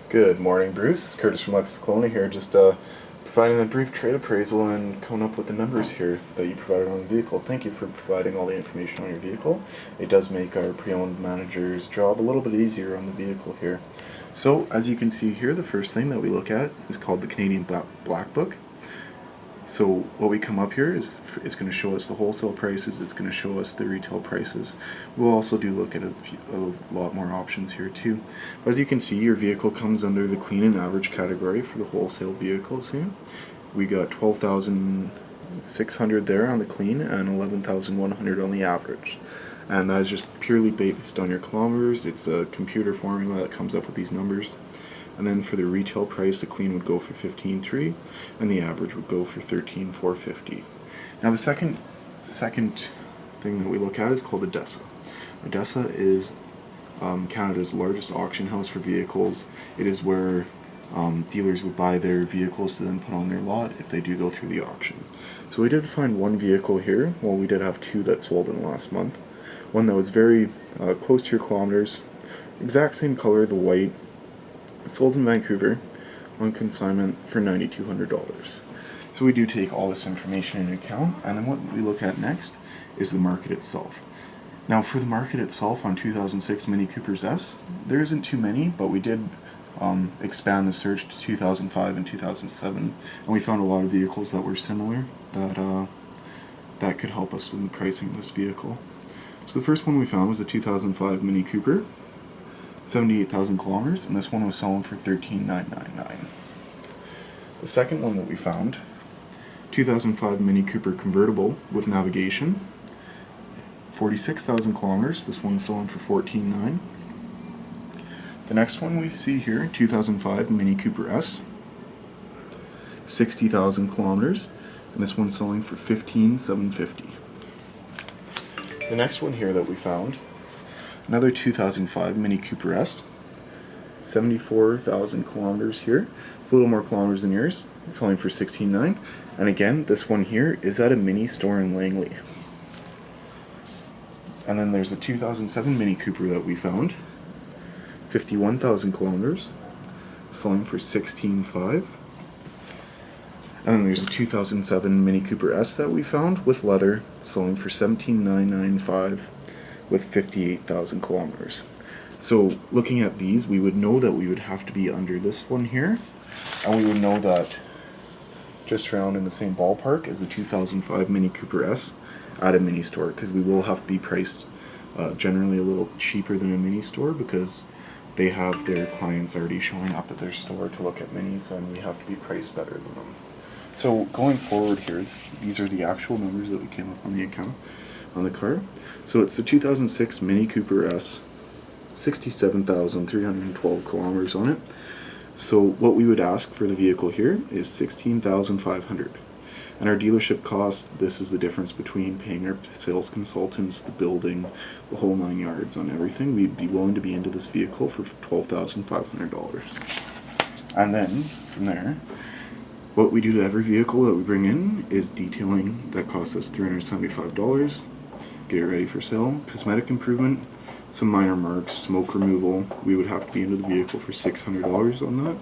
Good morning, Bruce. It's Curtis from Lexus Kelowna here, just providing a brief trade appraisal and coming up with the numbers here that you provided on the vehicle. Thank you for providing all the information on your vehicle. It does make our pre-owned manager's job a little bit easier on the vehicle here. So, as you can see here, the first thing that we look at is called the Canadian Black Book. So what we come up here is it's going to show us the wholesale prices, it's going to show us the retail prices. We'll also look at a lot more options here too. As you can see, your vehicle comes under the clean and average category for the wholesale vehicles here. We got 12,600 there on the clean and 11,100 on the average. And that is just purely based on your kilometers. It's a computer formula that comes up with these numbers. And then for the retail price, the clean would go for $15,300 and the average would go for $13,450. Now the second thing that we look at is called ADESA. ADESA is Canada's largest auction house for vehicles. It is where dealers would buy their vehicles to then put on their lot if they do go through the auction. So we did find one vehicle here. Well, we did have two that sold in the last month. One that was very close to your kilometers, exact same color, the white. Sold in Vancouver on consignment for $9,200. So we do take all this information into account, and then what we look at next is the market itself. Now for the market itself on 2006 Mini Coopers S, there isn't too many, but we did expand the search to 2005 and 2007, and we found a lot of vehicles that were similar that could help us with pricing this vehicle. So the first one we found was a 2005 Mini Cooper, 78,000 kilometers, and this one was selling for $13,999. The second one that we found, 2005 Mini Cooper convertible with navigation, 46,000 kilometers. This one's selling for $14,999. The next one we see here, 2005 Mini Cooper S, 60,000 kilometers, and this one's selling for $15,750. The next one here that we found, another 2005 Mini Cooper S, 74,000 kilometers here. It's a little more kilometers than yours. It's selling for $16,999. And again, this one here is at a mini store in Langley. And then there's a 2007 Mini Cooper that we found, 51,000 kilometers, selling for $16,599. And then there's a 2007 Mini Cooper S that we found with leather, selling for $17,995. with 58,000 kilometers. So looking at these, we would know that we would have to be under this one here, and we would know that just around in the same ballpark as the 2005 Mini Cooper S at a mini store, because we will have to be priced generally a little cheaper than a mini store because they have their clients already showing up at their store to look at minis, and we have to be priced better than them. So going forward here, these are the actual numbers that we came up on the account on the car. So it's the 2006 Mini Cooper S, 67,312 kilometers on it. So what we would ask for the vehicle here is $16,500. And our dealership cost, this is the difference between paying our sales consultants, the building, the whole 9 yards on everything. We'd be willing to be into this vehicle for $12,500. And then from there, what we do to every vehicle that we bring in is detailing. That costs us $375. Get it ready for sale. Cosmetic improvement, some minor marks, smoke removal. We would have to be into the vehicle for $600 on that.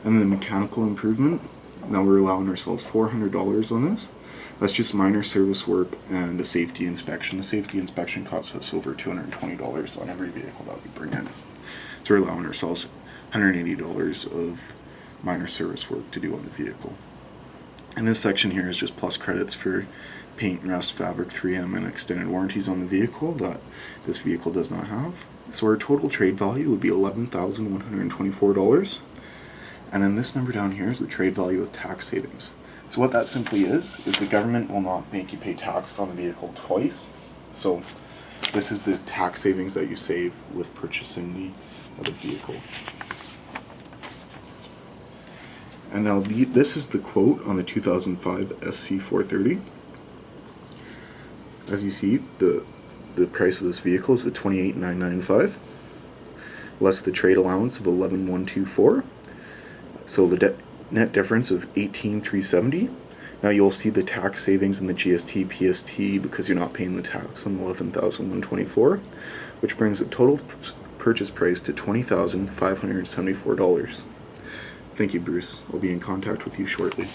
And then mechanical improvement. Now we're allowing ourselves $400 on this. That's just minor service work and a safety inspection. The safety inspection costs us over $220 on every vehicle that we bring in. So we're allowing ourselves $180 of minor service work to do on the vehicle. And this section here is just plus credits for paint, rust, fabric, 3M, and extended warranties on the vehicle that this vehicle does not have. So our total trade value would be $11,124. And then this number down here is the trade value with tax savings. So what that simply is the government will not make you pay tax on the vehicle twice. So this is the tax savings that you save with purchasing the other vehicle. And now this is the quote on the 2005 SC 430. As you see, the price of this vehicle is the $28,995, less the trade allowance of $11,124. So the net difference of $18,370. Now you'll see the tax savings in the GST, PST because you're not paying the tax on the $11,124, which brings a total purchase price to $20,574. Thank you, Bruce. I'll be in contact with you shortly.